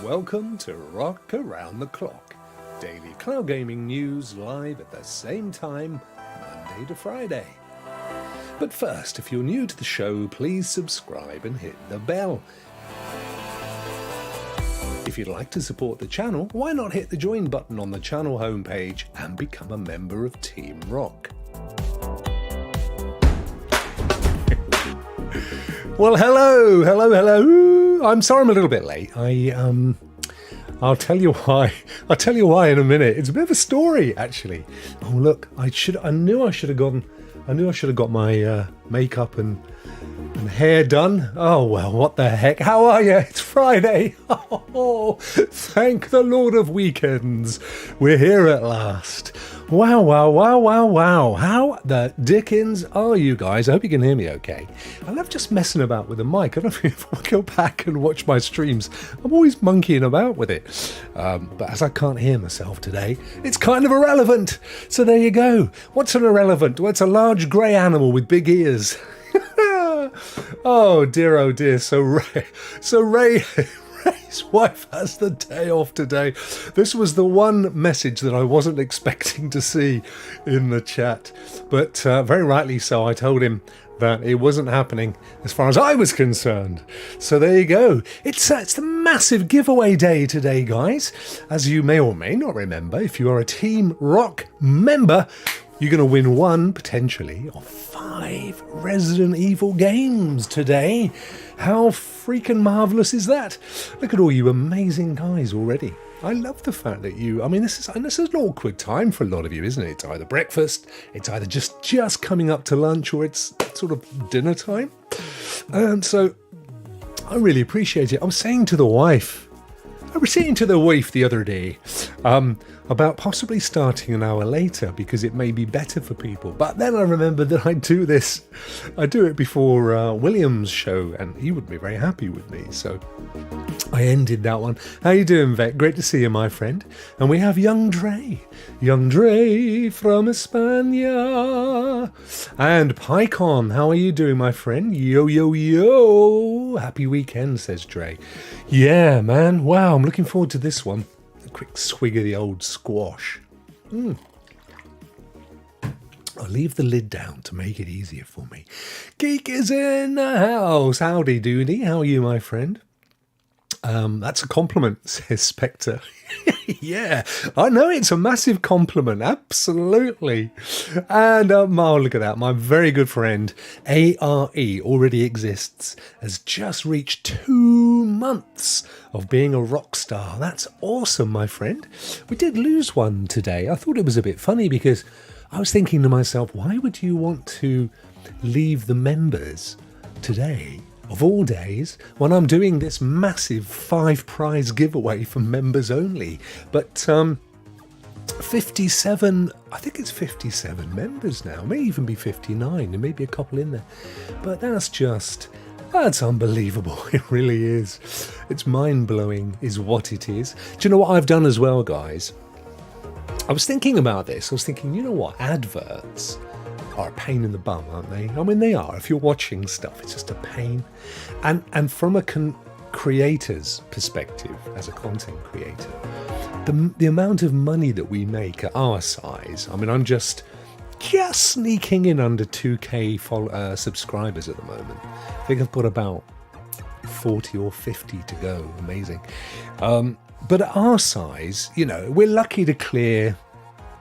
Welcome to Rokk Around the Clock, daily cloud gaming news live at the same time, Monday to Friday. But first, if you're new to the show, please subscribe and hit the bell. If you'd like to support the channel, why not hit the join button on the channel homepage and become a member of Team Rokk? Well, hello. I'm sorry I'm a little bit late. I'll tell you why. I'll tell you why in a minute. It's a bit of a story, actually. Oh, look, I knew I should have got my makeup and hair done. Oh, well, what the heck? How are you? It's Friday. Oh, thank the Lord of weekends. We're here at last. Wow. How the dickens are you guys? I hope you can hear me okay. I love just messing about with the mic. I don't know if I go back and watch my streams. I'm always monkeying about with it. But as I can't hear myself today, it's kind of irrelevant. So there you go. What's an irrelevant? Well, it's a large grey animal with big ears. Oh dear. So Ray's wife has the day off today. This was the one message that I wasn't expecting to see in the chat, but very rightly so. I told him that it wasn't happening as far as I was concerned. So there you go. It's the massive giveaway day today, guys. As you may or may not remember, if you are a Team Rokk member, you're going to win one, potentially, of 5 Resident Evil games today. How freaking marvellous is that? Look at all you amazing guys already. I love the fact that this is an awkward time for a lot of you, isn't it? It's either breakfast, it's either just coming up to lunch, or it's sort of dinner time. And so I really appreciate it. I was saying to the wife the other day about possibly starting an hour later because it may be better for people. But then I remembered that I do it before William's show, and he would be very happy with me. So I ended that one. How you doing, Vet? Great to see you, my friend. And we have Young Dre from España. And Pycon, how are you doing, my friend? Yo. Happy weekend, says Dre. Yeah, man. Wow, I'm looking forward to this one. A quick swig of the old squash. I'll leave the lid down to make it easier for me. Geek is in the house. Howdy doody. How are you, my friend? That's a compliment, says Spectre. Yeah, I know it's a massive compliment, absolutely. And look at that, my very good friend ARE already exists, has just reached 2 months of being a rock star. That's awesome, my friend. We did lose one today. I thought it was a bit funny because I was thinking to myself, why would you want to leave the members today, of all days, when I'm doing this massive 5 prize giveaway for members only? But 57, I think it's 57 members now, may even be 59, there may be a couple in there. But that's unbelievable. It really is. It's mind-blowing is what it is. Do you know what I've done as well, guys? I was thinking about this. I was thinking, you know what? Adverts are a pain in the bum, aren't they? I mean, they are. If you're watching stuff, it's just a pain. And from a creator's perspective, as a content creator, the amount of money that we make at our size, I mean, I'm just sneaking in under 2k subscribers at the moment. I think I've got about 40 or 50 to go. Amazing. But at our size, we're lucky to clear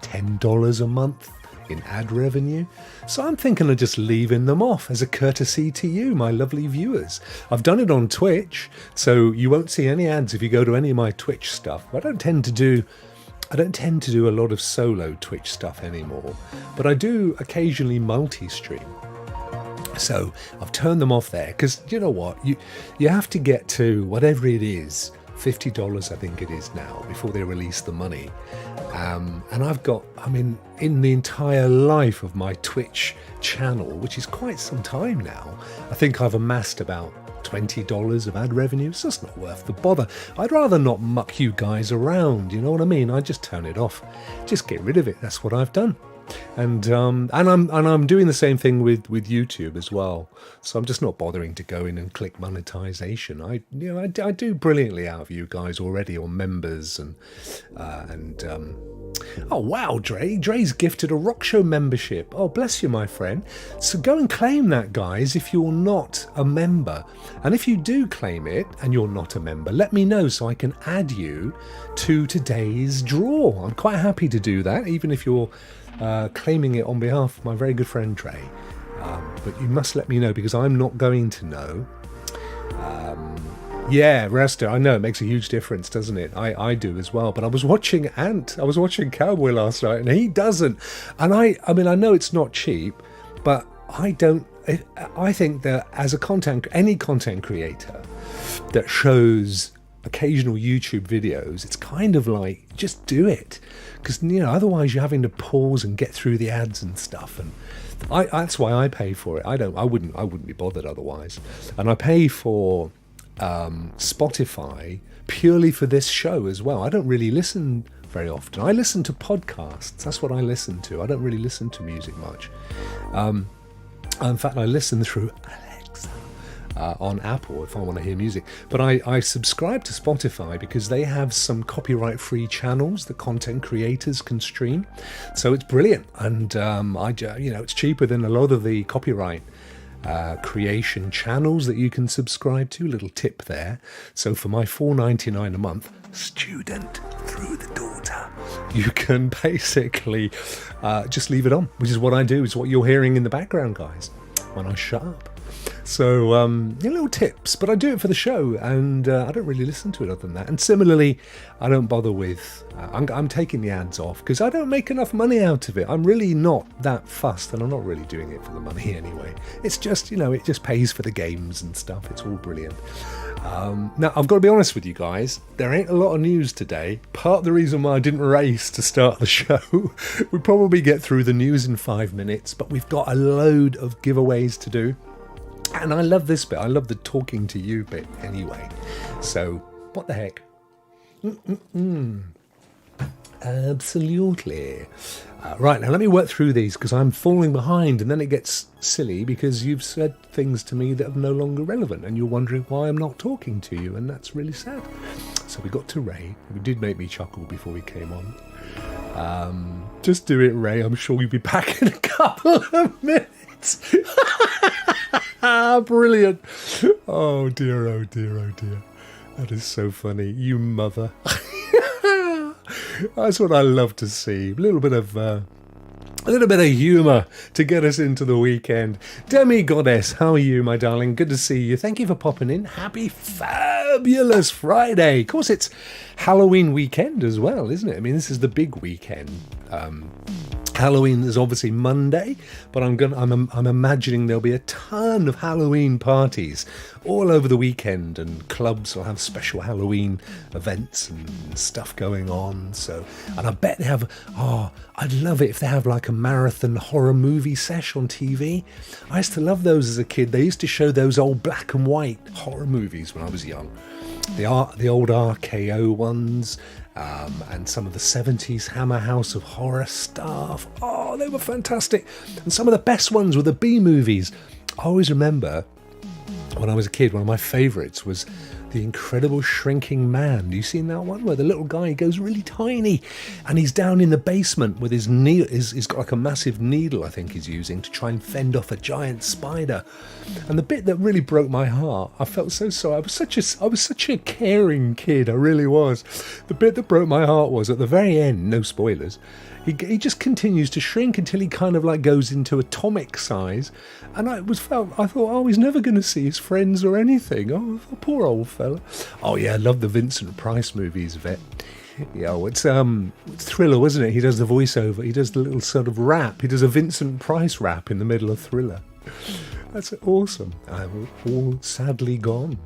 $10 a month in ad revenue. So I'm thinking of just leaving them off as a courtesy to you, my lovely viewers. I've done it on Twitch, so you won't see any ads if you go to any of my Twitch stuff. I don't tend to do a lot of solo Twitch stuff anymore, but I do occasionally multi-stream. So I've turned them off there because you know what? You have to get to whatever it is, $50 I think it is now, before they release the money. And I've got, in the entire life of my Twitch channel, which is quite some time now, I think I've amassed about $20 of ad revenue. It's just not worth the bother. I'd rather not muck you guys around, you know what I mean? I just turn it off. Just get rid of it. That's what I've done. And I'm doing the same thing with YouTube as well. So I'm just not bothering to go in and click monetization. I do brilliantly out of you guys already on members and oh wow, Dre's gifted a Rock Show membership. Oh, bless you, my friend. So go and claim that, guys, if you're not a member. And if you do claim it and you're not a member, let me know so I can add you to today's draw. I'm quite happy to do that, even if you're claiming it on behalf of my very good friend Dre. But you must let me know because I'm not going to know. Yeah, Rasta, I know it makes a huge difference, doesn't it? I do as well. But I was watching Cowboy last night, and he doesn't. And I mean, I know it's not cheap, but I think that as any content creator that shows occasional YouTube videos, it's kind of like, just do it. Because, otherwise you're having to pause and get through the ads and stuff. And that's why I pay for it. I wouldn't be bothered otherwise. And I pay for Spotify purely for this show as well. I don't really listen very often. I listen to podcasts. That's what I listen to. I don't really listen to music much. In fact, I listen through Alexa on Apple if I want to hear music. But I subscribe to Spotify because they have some copyright-free channels that content creators can stream. So it's brilliant, and it's cheaper than a lot of the copyright creation channels that you can subscribe to. Little tip there. So for my $4.99 a month, student through the daughter, you can basically just leave it on, which is what I do. Is what you're hearing in the background, guys, when I shut up. So little tips, but I do it for the show, and I don't really listen to it other than that. And similarly, I don't bother with I'm taking the ads off because I don't make enough money out of it. I'm really not that fussed, and I'm not really doing it for the money anyway. It's just, it just pays for the games and stuff. It's all brilliant. Now, I've got to be honest with you guys, there ain't a lot of news today. Part of the reason why I didn't race to start the show, we'll probably get through the news in 5 minutes, but we've got a load of giveaways to do. And I love this bit. I love the talking to you bit anyway. So, what the heck? Absolutely. Right, now let me work through these because I'm falling behind, and then it gets silly because you've said things to me that are no longer relevant and you're wondering why I'm not talking to you, and that's really sad. So we got to Ray, who did make me chuckle before we came on. Just do it, Ray. I'm sure you'll be back in a couple of minutes. Brilliant. Oh dear, oh dear, oh dear. That is so funny. You mother. That's what I love to see. A little bit of humour to get us into the weekend. Demi Goddess, how are you, my darling? Good to see you. Thank you for popping in. Happy fabulous Friday. Of course, it's Halloween weekend as well, isn't it? I mean, this is the big weekend. Halloween is obviously Monday, but I'm imagining there'll be a ton of Halloween parties all over the weekend, and clubs will have special Halloween events and stuff going on. So, and I bet they have. Oh, I'd love it if they have like a marathon horror movie sesh on TV. I used to love those as a kid. They used to show those old black and white horror movies when I was young. The old RKO ones. And some of the 70s Hammer House of Horror stuff. Oh, they were fantastic. And some of the best ones were the B movies. I always remember when I was a kid, one of my favourites was The Incredible Shrinking Man. Do you seen that one? Where the little guy goes really tiny and he's down in the basement with his needle. He's got like a massive needle, I think he's using to try and fend off a giant spider. And the bit that really broke my heart, I felt so sorry. I was such a caring kid, I really was. The bit that broke my heart was at the very end, no spoilers, he just continues to shrink until he kind of like goes into atomic size. And I thought, oh, he's never going to see his friends or anything. Oh, poor old fella. Oh yeah, I love the Vincent Price movies, Vet. Yeah, it's Thriller, wasn't it? He does the voiceover. He does the little sort of rap. He does a Vincent Price rap in the middle of Thriller. That's awesome. All sadly gone.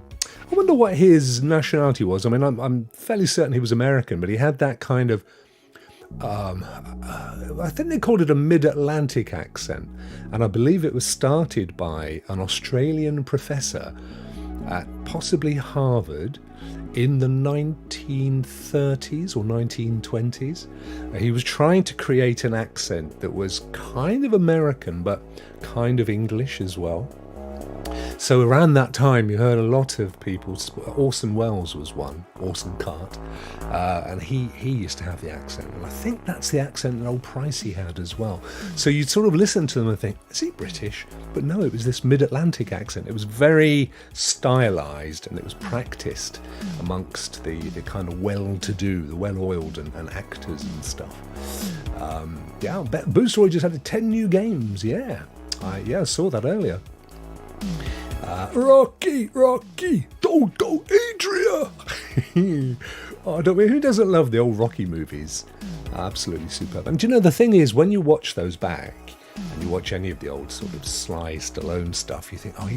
I wonder what his nationality was. I mean, I'm fairly certain he was American, but he had that kind of I think they called it a mid-Atlantic accent, and I believe it was started by an Australian professor at possibly Harvard in the 1930s or 1920s. He was trying to create an accent that was kind of American, but kind of English as well. So around that time, you heard a lot of people. Orson Welles was one, Orson Cart, and he used to have the accent, and I think that's the accent that old Pricey had as well. So you'd sort of listen to them and think, is he British? But no, it was this mid-Atlantic accent. It was very stylized, and it was practiced amongst the kind of well-to-do, the well-oiled and actors and stuff. Yeah, Boosteroid just had 10 new games. Yeah, I saw that earlier. Rocky, don't go, Adria! I don't mean, who doesn't love the old Rocky movies? Absolutely superb. And do you know, the thing is, when you watch those back, and you watch any of the old sort of Sly Stallone stuff, you think, oh,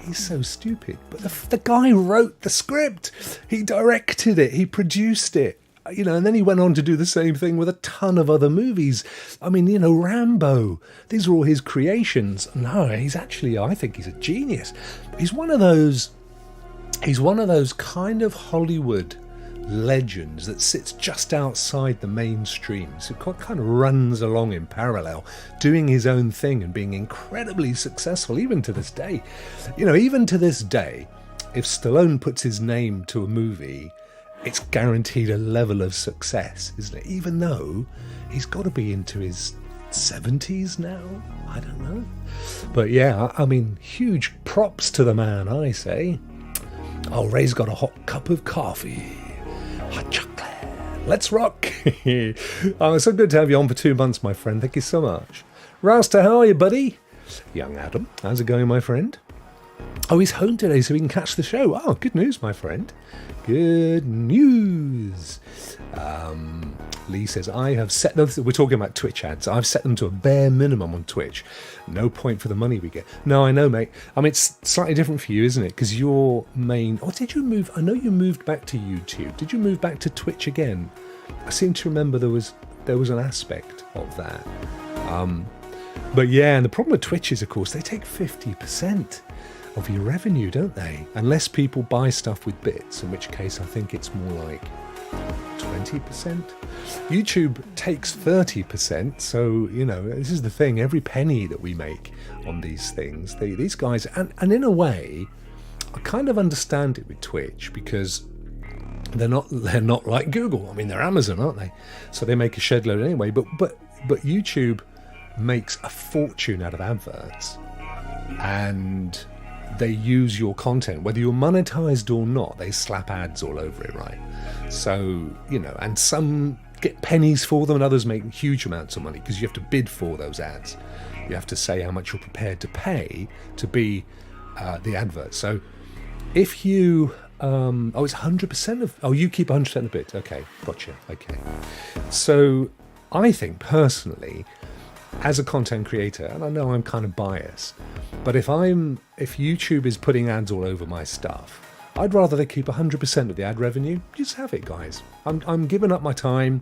he's so stupid. But the guy wrote the script, he directed it, he produced it. You know, and then he went on to do the same thing with a ton of other movies. I mean, you know, Rambo. These are all his creations. No, he's actually, I think he's a genius. He's one of those kind of Hollywood legends that sits just outside the mainstream. So kind of runs along in parallel, doing his own thing and being incredibly successful, even to this day. You know, even to this day, if Stallone puts his name to a movie, it's guaranteed a level of success, isn't it? Even though he's got to be into his 70s now. I don't know. But yeah, I mean, huge props to the man, I say. Oh, Ray's got a hot cup of coffee. Hot chocolate. Let's rock. Oh, it's so good to have you on for 2 months, my friend. Thank you so much. Rasta, how are you, buddy? Young Adam, how's it going, my friend? Oh, he's home today, so we can catch the show. Oh, good news, my friend. Good news. Lee says, I have set them, we're talking about Twitch ads, I've set them to a bare minimum on Twitch. No point for the money we get. No, I know, mate. I mean, it's slightly different for you, isn't it? Because your main... Oh, did you move... I know you moved back to YouTube. Did you move back to Twitch again? I seem to remember there was an aspect of that. But yeah, and the problem with Twitch is, of course, they take 50% of your revenue, don't they? Unless people buy stuff with bits, in which case I think it's more like 20%. YouTube takes 30%, so, you know, this is the thing, every penny that we make on these things, these guys, and in a way, I kind of understand it with Twitch, because they're not like Google. I mean, they're Amazon, aren't they? So they make a shed load anyway, but YouTube makes a fortune out of adverts, and they use your content, whether you're monetized or not. They slap ads all over it, right? So, you know, and some get pennies for them and others make huge amounts of money, because you have to bid for those ads. You have to say how much you're prepared to pay to be the advert. So if you it's 100% of... Oh, you keep 100% of bid. Okay, gotcha. Okay. So I think personally, as a content creator, and I know I'm kind of biased, but if YouTube is putting ads all over my stuff, I'd rather they keep 100% of the ad revenue. Just have it, guys. I'm giving up my time.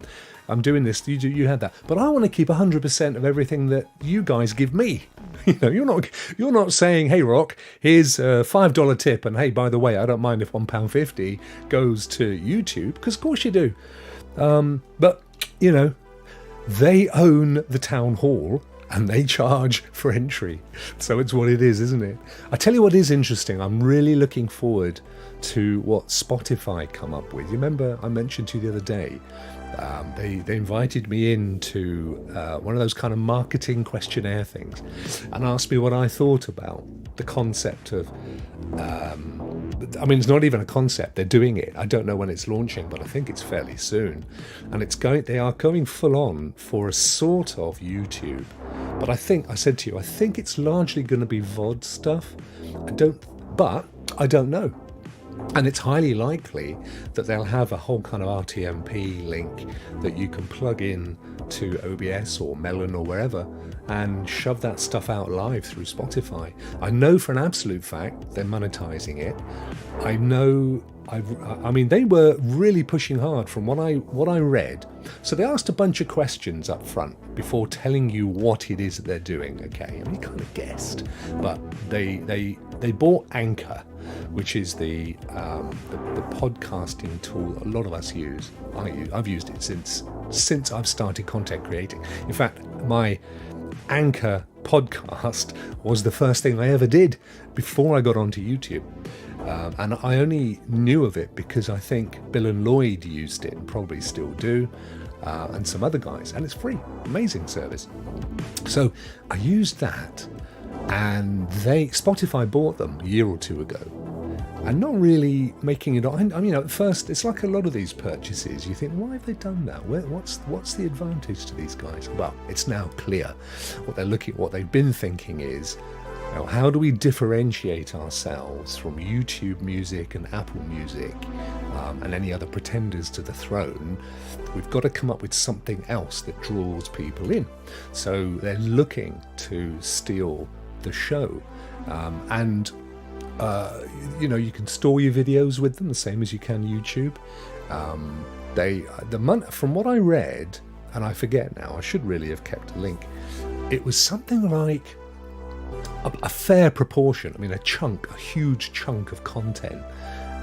I'm doing this. You had that, but I want to keep 100% of everything that you guys give me. You know, you're not saying, hey, Rokk, here's a $5 tip, and hey, by the way, I don't mind if £1.50 goes to YouTube, because of course you do. But you know, they own the town hall and they charge for entry. So it's what it is, isn't it? I tell you what is interesting. I'm really looking forward to what Spotify come up with. You remember I mentioned to you the other day, they invited me in to one of those kind of marketing questionnaire things and asked me what I thought about the concept of... I mean, it's not even a concept. They're doing it. I don't know when it's launching, but I think it's fairly soon. And they are going full on for a sort of YouTube. But I said to you, I think it's largely going to be VOD stuff. I don't know. And it's highly likely that they'll have a whole kind of RTMP link that you can plug in to OBS or Melon or wherever and shove that stuff out live through Spotify. I know for an absolute fact they're monetizing it. I know, I mean, they were really pushing hard from what I read. So they asked a bunch of questions up front before telling you what it is that they're doing, okay? I mean, you kind of guessed, but they bought Anchor, which is the podcasting tool that a lot of us use. I've used it since I've started content creating. In fact, my Anchor podcast was the first thing I ever did before I got onto YouTube. And I only knew of it because I think Bill and Lloyd used it and probably still do, and some other guys, and it's free. Amazing service. So I used that, and Spotify bought them a year or two ago, and not really making it. I mean, at first, it's like a lot of these purchases. You think, why have they done that? What's the advantage to these guys? Well, it's now clear. What they've been thinking is, how do we differentiate ourselves from YouTube Music and Apple Music and any other pretenders to the throne? We've got to come up with something else that draws people in. So they're looking to steal the show. You can store your videos with them the same as you can YouTube. From what I read, and I forget now, I should really have kept a link. It was something like a fair proportion, a huge chunk of content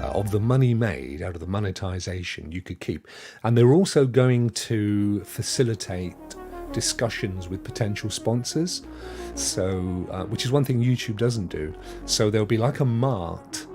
of the money made out of the monetization you could keep. And they're also going to facilitate discussions with potential sponsors, so which is one thing YouTube doesn't do. So there'll be like a market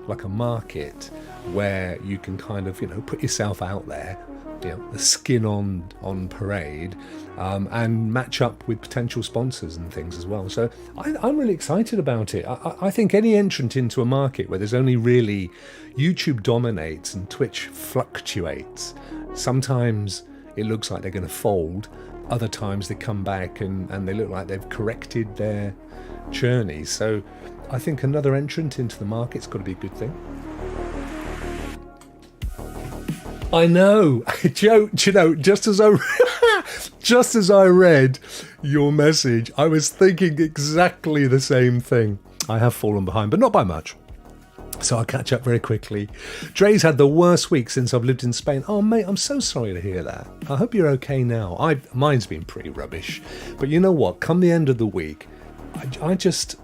where you can kind of put yourself out there, the skin on parade, and match up with potential sponsors and things as well. So I'm really excited about it. I think any entrant into a market where there's only really YouTube dominates and Twitch fluctuates, sometimes it looks like they're going to fold. Other times they come back and they look like they've corrected their journey. So I think another entrant into the market's got to be a good thing. I know, Joe. Just as I read your message, I was thinking exactly the same thing. I have fallen behind, but not by much. So I'll catch up very quickly. Dre's had the worst week since I've lived in Spain. Oh, mate, I'm so sorry to hear that. I hope you're okay now. Mine's been pretty rubbish. But you know what? Come the end of the week, I just...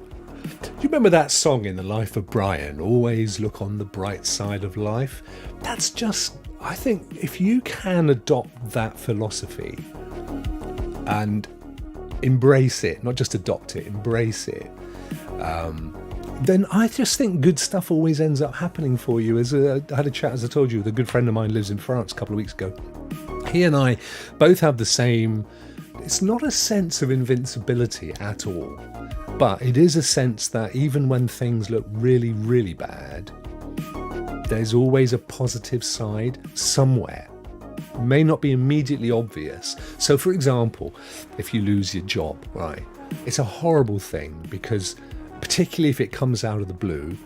Do you remember that song in The Life of Brian? Always look on the bright side of life. That's just... I think if you can adopt that philosophy and embrace it, not just adopt it, embrace it, then I just think good stuff always ends up happening for you. I had a chat, as I told you, with a good friend of mine who lives in France a couple of weeks ago. He and I both have the same... It's not a sense of invincibility at all, but it is a sense that even when things look really, really bad, there's always a positive side somewhere. It may not be immediately obvious. So, for example, if you lose your job, right, it's a horrible thing because... particularly if it comes out of the blue,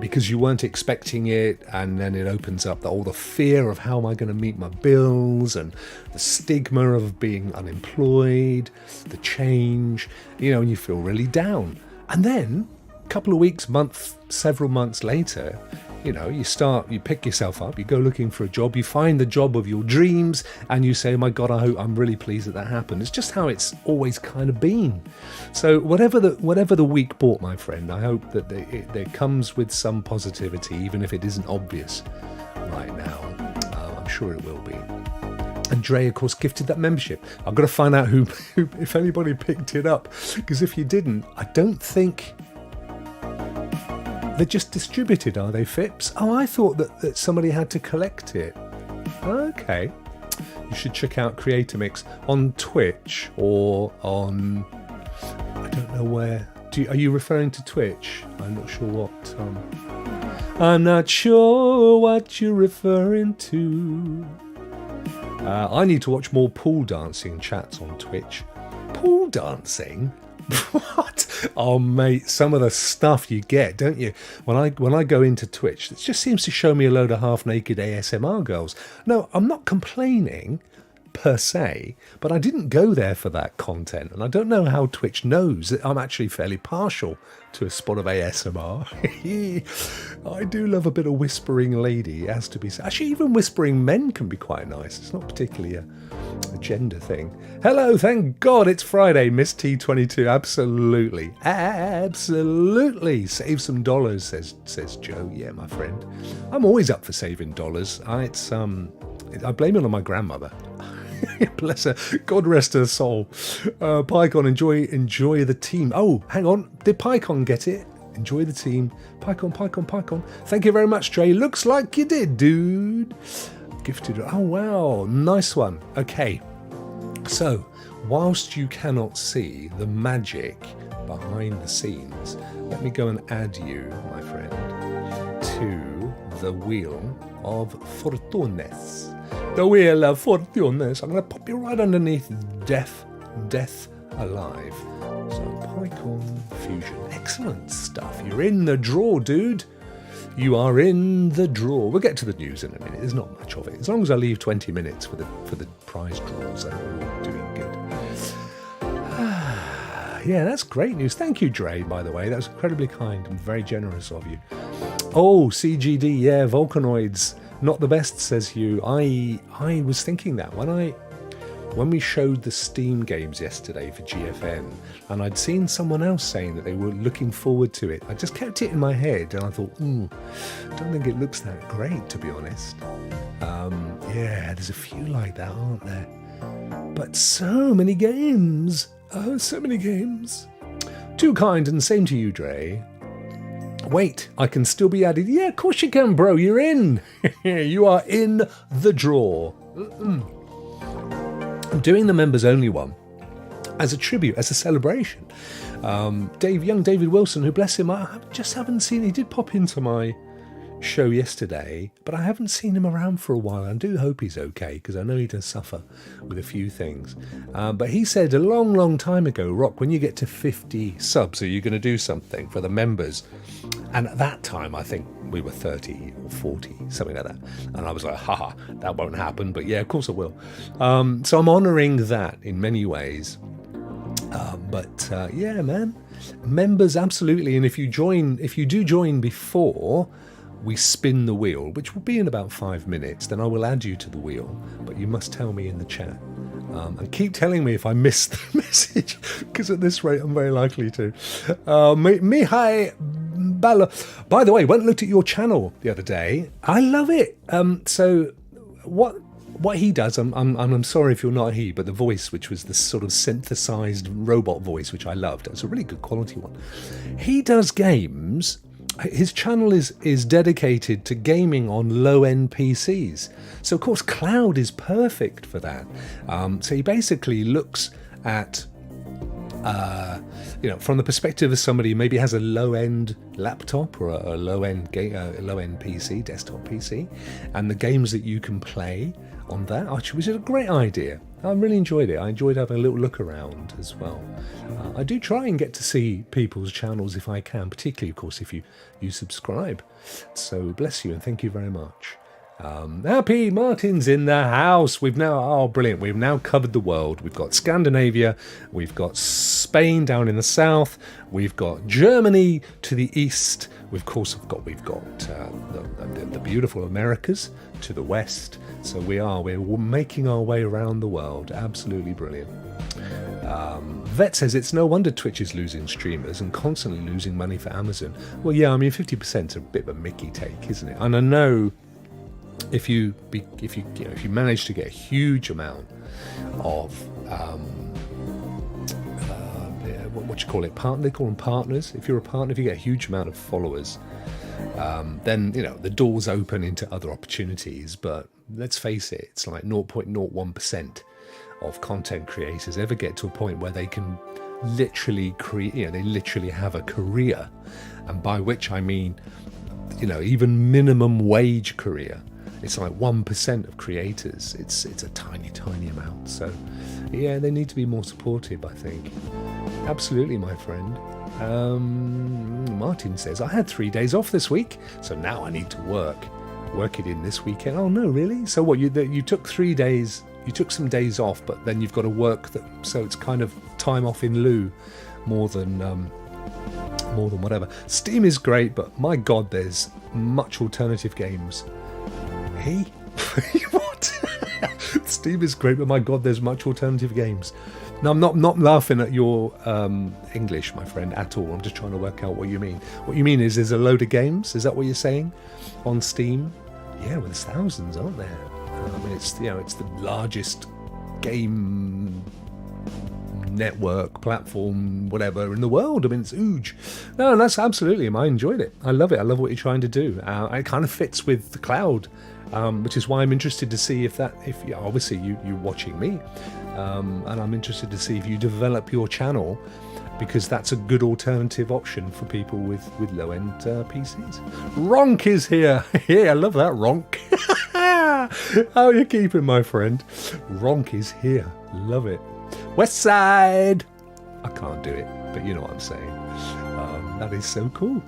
because you weren't expecting it, and then it opens up all the fear of how am I going to meet my bills, and the stigma of being unemployed, the change, and you feel really down. And then a couple of weeks, several months later, you pick yourself up, you go looking for a job, you find the job of your dreams, and you say, oh my God, I'm really pleased that happened. It's just how it's always kind of been. So whatever the week brought, my friend, I hope that it comes with some positivity, even if it isn't obvious right now. I'm sure it will be. And Dre, of course, gifted that membership. I've got to find out who if anybody picked it up, because if you didn't, I don't think... They're just distributed, are they, Phipps? Oh, I thought that somebody had to collect it. Okay. You should check out Creator Mix on Twitch or on... I don't know where. Are you referring to Twitch? I'm not sure what... I'm not sure what you're referring to. I need to watch more pool dancing chats on Twitch. Pool dancing? What? Oh, mate, some of the stuff you get, don't you? When I go into Twitch, it just seems to show me a load of half-naked ASMR girls. No, I'm not complaining per se, but I didn't go there for that content, and I don't know how Twitch knows that I'm actually fairly partial to a spot of ASMR. I do love a bit of whispering lady, it has to be said. Actually, even whispering men can be quite nice. It's not particularly the gender thing. Hello, thank God it's Friday, Miss T22. Absolutely. Absolutely. Save some dollars, says Joe. Yeah, my friend. I'm always up for saving dollars. I blame it on my grandmother. Bless her. God rest her soul. PyCon, enjoy the team. Oh, hang on. Did PyCon get it? Enjoy the team. PyCon. Thank you very much, Trey. Looks like you did, dude. Gifted. Oh, wow. Nice one. Okay. So, whilst you cannot see the magic behind the scenes, let me go and add you, my friend, to the Wheel of Fortunes. The Wheel of Fortunes. I'm going to pop you right underneath Death Alive. So, PyCon Fusion. Excellent stuff. You're in the draw, dude. You are in the draw. We'll get to the news in a minute. There's not much of it. As long as I leave 20 minutes for the prize draws, I'm doing good. Yeah, that's great news. Thank you, Dre, by the way. That was incredibly kind and very generous of you. Oh, CGD, yeah, Volcanoids. Not the best, says you. I was thinking that when we showed the Steam games yesterday for GFN, and I'd seen someone else saying that they were looking forward to it. I just kept it in my head, and I thought, I don't think it looks that great, to be honest. Yeah, there's a few like that, aren't there? But so many games. Oh, so many games. Too kind, and same to you, Dre. Wait, I can still be added. Yeah, of course you can, bro. You're in. You are in the draw. I'm doing the members only one as a tribute, as a celebration. Young David Wilson, who bless him, I just haven't seen. He did pop into my show yesterday, but I haven't seen him around for a while. I do hope he's okay, because I know he does suffer with a few things. But he said a long time ago, Rokk, when you get to 50 subs, are you going to do something for the members? And at that time, I think we were 30 or 40, something like that. And I was like, haha, that won't happen. But yeah, of course it will. So I'm honouring that in many ways. Yeah, man, members, absolutely. And if you do join before we spin the wheel, which will be in about 5 minutes, then I will add you to the wheel. But you must tell me in the chat. And keep telling me if I missed the message, because at this rate, I'm very likely to. Mihai Bala. By the way, went and looked at your channel the other day. I love it. So what he does, I'm sorry if you're not he, but the voice, which was this sort of synthesized robot voice, which I loved. It's a really good quality one. He does games. His channel is dedicated to gaming on low-end PCs. So, of course, cloud is perfect for that. So he basically looks at, from the perspective of somebody who maybe has a low-end laptop or a low-end PC, desktop PC, and the games that you can play on that, which is a great idea. I really enjoyed it. I enjoyed having a little look around as well. I do try and get to see people's channels if I can, particularly, of course, if you subscribe. So bless you and thank you very much. Happy Martin's in the house. Brilliant. We've now covered the world. We've got Scandinavia, we've got Spain down in the south, we've got Germany to the east. We've got the beautiful Americas to the west. So we're making our way around the world. Absolutely brilliant. Vet says it's no wonder Twitch is losing streamers and constantly losing money for Amazon. Well, yeah, I mean 50% is a bit of a Mickey take, isn't it? And I know if you manage to get a huge amount of what you call it, they call them partners. If you're a partner, if you get a huge amount of followers, then the doors open into other opportunities. But let's face it, it's like 0.01% of content creators ever get to a point where they can literally they literally have a career, and by which I mean, even minimum wage career. It's like 1% of creators. It's a tiny amount. So yeah, they need to be more supportive, I think. Absolutely, my friend. Martin says, I had 3 days off this week, so now I need to work it in this weekend. Oh no, really? So what, you took 3 days, you took some days off, but then you've got to work so it's kind of time off in lieu more than whatever. Steam is great, but my god, there's much alternative games. Hey? What? Steam is great, but my God, there's much alternative games. No, I'm not laughing at your English, my friend, at all. I'm just trying to work out what you mean. What you mean is there's a load of games? Is that what you're saying? On Steam? Yeah, well, there's thousands, aren't there? I mean, it's the largest game network, platform, whatever in the world. I mean, it's huge. No, that's absolutely. I enjoyed it. I love it. I love what you're trying to do. It kind of fits with the cloud, which is why I'm interested to see if obviously you're watching me, and I'm interested to see if you develop your channel, because that's a good alternative option for people with low-end PCs. Rokk is here. Yeah, I love that, Rokk. How are you keeping, my friend? Rokk is here. Love it. West Side. I can't do it, but you know what I'm saying. That is so cool.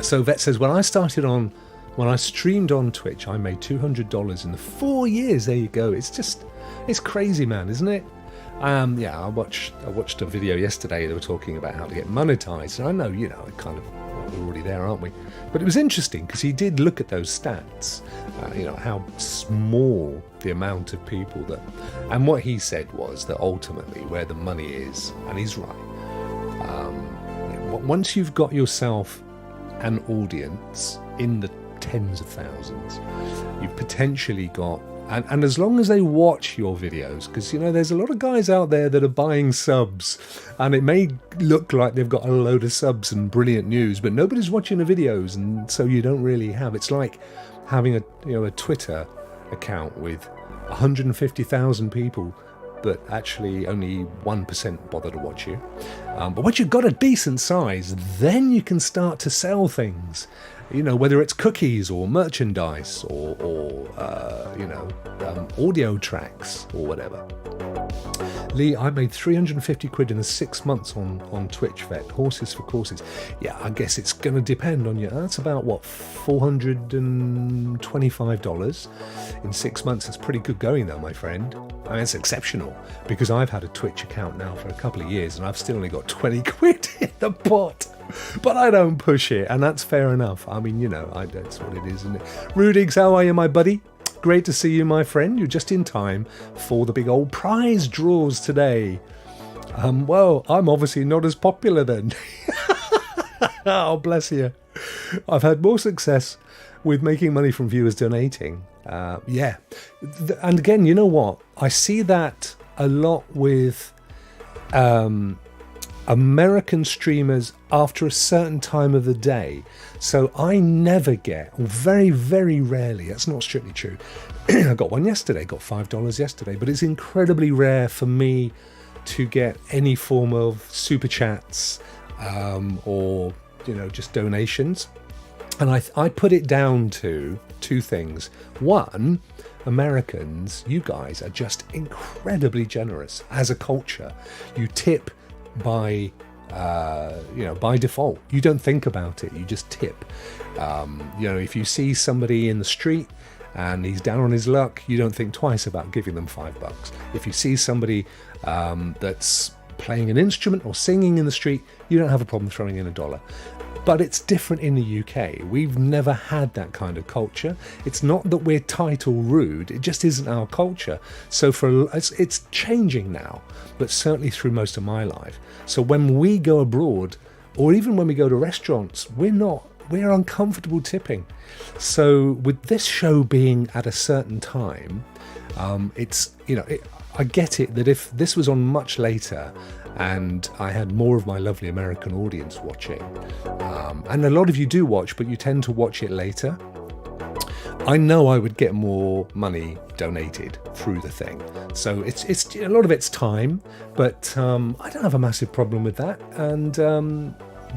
So Vet says, when I streamed on Twitch, I made $200 in the 4 years. There you go. It's crazy, man, isn't it? Yeah, I watched a video yesterday. They were talking about how to get monetized, and I know, we're already there, aren't we? But it was interesting because he did look at those stats, how small the amount of people that, and what he said was that ultimately where the money is, and he's right. Once you've got yourself an audience in the tens of thousands, you've potentially got, and as long as they watch your videos, because there's a lot of guys out there that are buying subs, and it may look like they've got a load of subs and brilliant news, but nobody's watching the videos, and so you don't really have. It's like having a Twitter account with 150,000 people, but actually only 1% bother to watch you. But once you've got a decent size, then you can start to sell things. Whether it's cookies or merchandise or audio tracks or whatever. Lee, I made 350 quid in the 6 months on Twitch, Vet. Horses for courses. Yeah, I guess it's going to depend on you. That's about, $425 in 6 months. That's pretty good going, though, my friend. I mean, it's exceptional, because I've had a Twitch account now for a couple of years, and I've still only got 20 quid in the pot. But I don't push it, and that's fair enough. I mean, that's what it is, isn't it? Rudigs, how are you, my buddy? Great to see you, my friend. You're just in time for the big old prize draws today. Well, I'm obviously not as popular then. Oh, bless you. I've had more success with making money from viewers donating. Yeah. And again, you know what? I see that a lot with American streamers after a certain time of the day. So I never get, or very, very rarely, that's not strictly true. I got one yesterday, got $5 yesterday, but it's incredibly rare for me to get any form of super chats or, just donations. And I put it down to two things. One, Americans, you guys are just incredibly generous as a culture. You tip by default. You don't think about it, you just tip. If you see somebody in the street and he's down on his luck, you don't think twice about giving them $5. If you see somebody that's playing an instrument or singing in the street, you don't have a problem throwing in $1. But it's different in the UK. We've never had that kind of culture. It's not that we're tight or rude, it just isn't our culture. So it's changing now, but certainly through most of my life. So when we go abroad, or even when we go to restaurants, we're uncomfortable tipping. So with this show being at a certain time, I get it that if this was on much later and I had more of my lovely American audience watching, and a lot of you do watch, but you tend to watch it later, I know I would get more money donated through the thing. So it's a lot of it's time, but I don't have a massive problem with that. And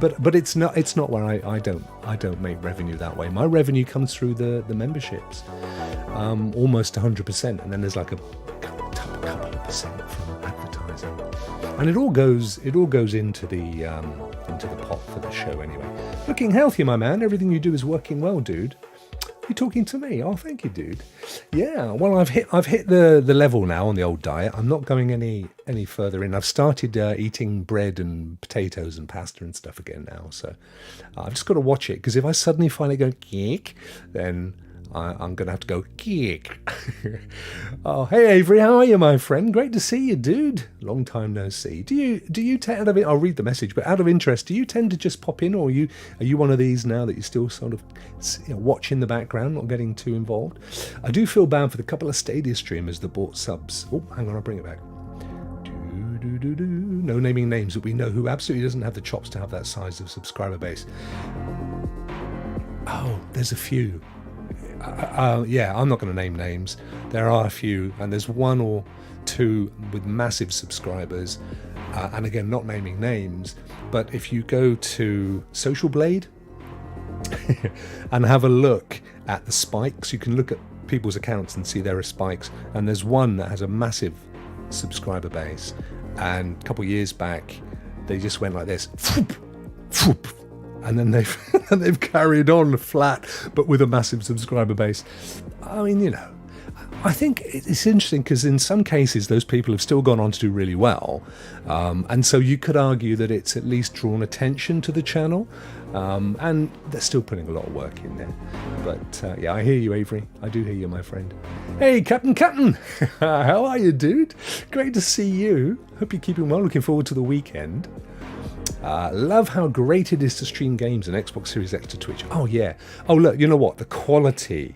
but it's not where I don't make revenue that way. My revenue comes through the memberships, almost 100%, and then there's like a couple of percent from advertising, and it all goes into the pot for the show anyway. Looking healthy, my man. Everything you do is working well, dude. You're talking to me. Oh, thank you, dude. Yeah, well, I've hit the level now on the old diet. I'm not going any further in. I've started eating bread and potatoes and pasta and stuff again now. So I've just got to watch it, because if I suddenly find it going geek, then I'm going to have to go kick. Oh, hey Avery, how are you, my friend? Great to see you, dude. Long time no see. Do you tend to, I'll read the message, but out of interest, do you tend to just pop in, or are you one of these now that you're still sort of watch in the background, not getting too involved? I do feel bad for the couple of Stadia streamers that bought subs. Oh, hang on, I'll bring it back. No naming names, but we know who absolutely doesn't have the chops to have that size of subscriber base. Oh, there's a few. Yeah, I'm not going to name names. There are a few, and there's one or two with massive subscribers. And again, not naming names, but if you go to Social Blade and have a look at the spikes, you can look at people's accounts and see there are spikes. And there's one that has a massive subscriber base. And a couple of years back, they just went like this. And then they've carried on flat, but with a massive subscriber base. I mean, I think it's interesting because in some cases those people have still gone on to do really well, and so you could argue that it's at least drawn attention to the channel, and they're still putting a lot of work in there. But yeah, I hear you, Avery. I do hear you, my friend. Hey, Captain, how are you, dude? Great to see you. Hope you're keeping well. Looking forward to the weekend. Love how great it is to stream games and Xbox Series X to Twitch. Oh yeah. Oh look, you know what? The quality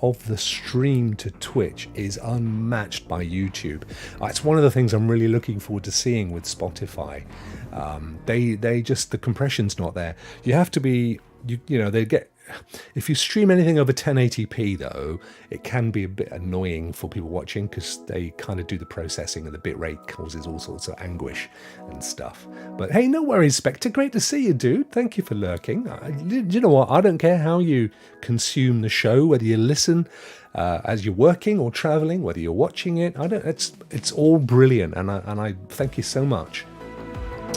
of the stream to Twitch is unmatched by YouTube. It's one of the things I'm really looking forward to seeing with Spotify. They just, the compression's not there. You have to be, they get, if you stream anything over 1080p though, it can be a bit annoying for people watching because they kind of do the processing and the bitrate causes all sorts of anguish and stuff. But hey, no worries, Spectre. Great to see you, dude. Thank you for lurking. You know what? I don't care how you consume the show, whether you listen as you're working or traveling, whether you're watching it. It's all brilliant, and I thank you so much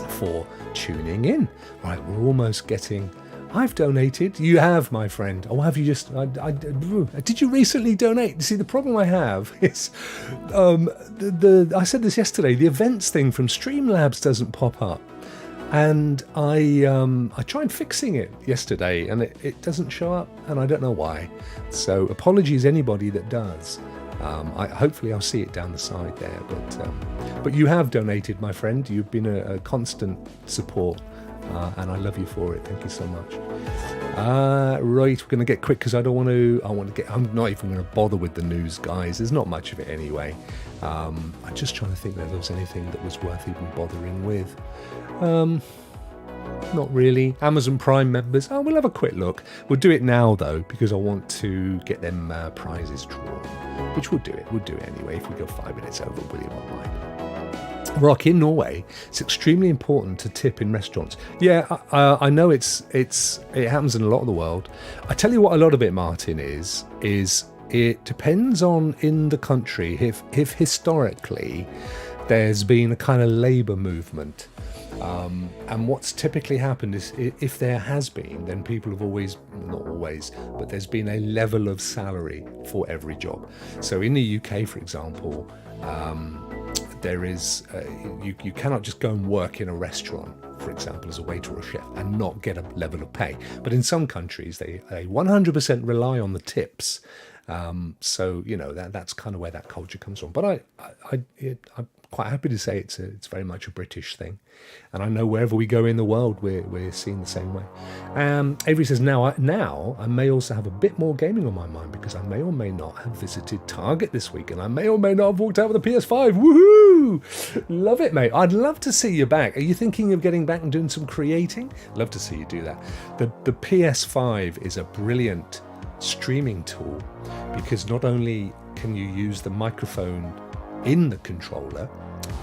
for tuning in. Right, we're almost getting. I've donated. You have, my friend. Oh, have you just... did you recently donate? See, the problem I have is... I said this yesterday. The events thing from Streamlabs doesn't pop up. And I tried fixing it yesterday, and it doesn't show up, and I don't know why. So apologies anybody that does. Hopefully I'll see it down the side there. But you have donated, my friend. You've been a constant support. And I love you for it. Thank you so much. Right, we're going to get quick because I'm not even going to bother with the news, guys. There's not much of it anyway. I'm just trying to think whether there was anything that was worth even bothering with. Not really. Amazon Prime members. Oh, we'll have a quick look. We'll do it now though because I want to get them prizes drawn, which we'll do it. We'll do it anyway. If we go 5 minutes over, William online. Rokk, in Norway, it's extremely important to tip in restaurants. Yeah, I know it happens in a lot of the world. I tell you what, a lot of it, Martin, is it depends on in the country. If historically there's been a kind of labour movement, and what's typically happened is if there has been, then people have always, not always, but there's been a level of salary for every job. So in the UK, for example, there is you cannot just go and work in a restaurant, for example, as a waiter or chef and not get a level of pay. But in some countries, they 100% rely on the tips. So that's kind of where that culture comes from. But I'm quite happy to say it's very much a British thing, and I know wherever we go in the world, we're seeing the same way. Avery says now I may also have a bit more gaming on my mind because I may or may not have visited Target this week, and I may or may not have walked out with a PS5. Woohoo! Love it, mate. I'd love to see you back. Are you thinking of getting back and doing some creating? Love to see you do that. The PS5 is a brilliant streaming tool because not only can you use the microphone in the controller,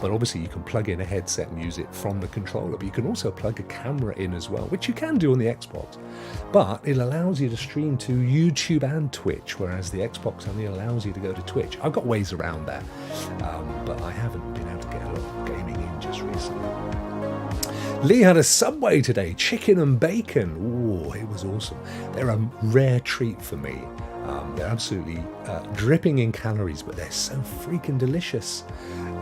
but obviously you can plug in a headset and use it from the controller, but you can also plug a camera in as well, which you can do on the Xbox, but it allows you to stream to YouTube and Twitch, whereas the Xbox only allows you to go to Twitch. I've got ways around that, but I haven't been able to get a lot of gaming in just recently. Lee had a Subway today, chicken and bacon. Ooh, it was awesome. They're a rare treat for me. They're absolutely dripping in calories, but they're so freaking delicious.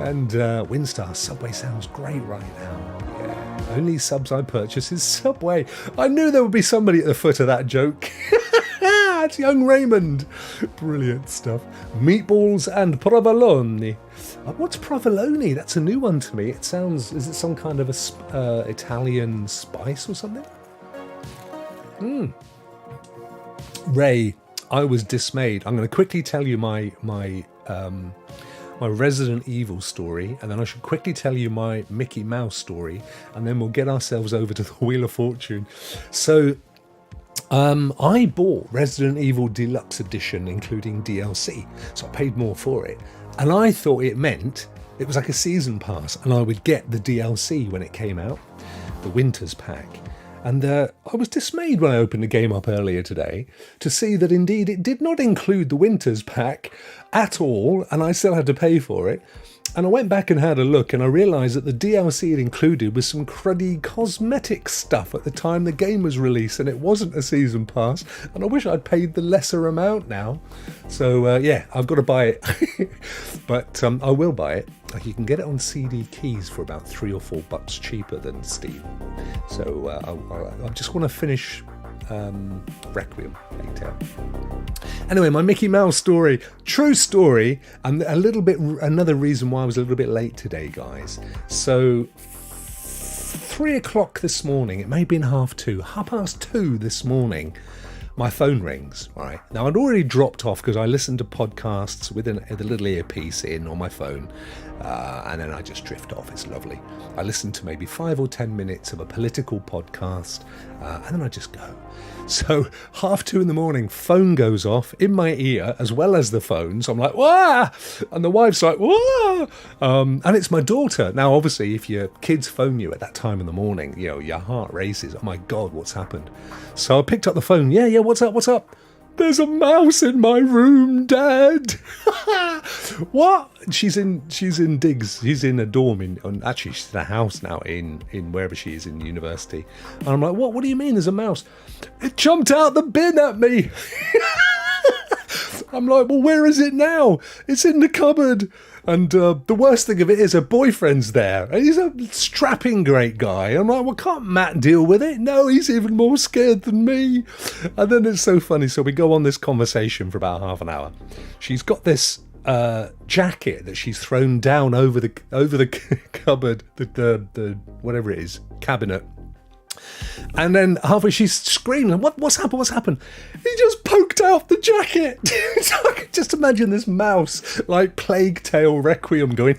And Winstar, Subway sounds great right now. Yeah, only subs I purchase is Subway. I knew there would be somebody at the foot of that joke. It's young Raymond. Brilliant stuff. Meatballs and provolone. What's provolone? That's a new one to me. It sounds, is it some kind of a Italian spice or something? Ray, I was dismayed. I'm going to quickly tell you my Resident Evil story, and then I should quickly tell you my Mickey Mouse story, and then we'll get ourselves over to the Wheel of Fortune. So I bought Resident Evil Deluxe Edition, including DLC, so I paid more for it, and I thought it meant it was like a season pass, and I would get the DLC when it came out, the Winters pack. And I was dismayed when I opened the game up earlier today to see that indeed it did not include the Winters pack at all, and I still had to pay for it. And I went back and had a look, and I realised that the DLC it included was some cruddy cosmetic stuff at the time the game was released, and it wasn't a season pass, and I wish I'd paid the lesser amount now. So yeah, I've got to buy it. But I will buy it. You can get it on CD keys for about $3 or $4 cheaper than Steam. So I just want to finish Requiem later. Anyway, my Mickey Mouse story, true story, and another reason why I was a little bit late today, guys. So 3 o'clock this morning, it may have been 2:30 this morning, my phone rings, right? Now, I'd already dropped off because I listened to podcasts with a little earpiece in on my phone, and then I just drift off. It's lovely. I listen to maybe 5 or 10 minutes of a political podcast, and then I just go. So 2:30 in the morning, phone goes off in my ear as well as the phone. So I'm like, wah! And the wife's like, wah! And it's my daughter. Now, obviously, if your kids phone you at that time in the morning, you know, your heart races. Oh my God, what's happened? So I picked up the phone. Yeah, what's up? There's a mouse in my room, Dad. What? She's in digs. She's in a dorm actually she's in a house now in wherever she is in university. And I'm like, what do you mean there's a mouse? It jumped out the bin at me. I'm like, well, where is it now? It's in the cupboard. And the worst thing of it is her boyfriend's there. And he's a strapping great guy. I'm like, well, can't Matt deal with it? No, he's even more scared than me. And then it's so funny. So we go on this conversation for about half an hour. She's got this jacket that she's thrown down over the cupboard, the whatever it is, cabinet. And then halfway she's screaming, what's happened? He just poked out the jacket. So I could just imagine this mouse, like Plague Tale Requiem, going,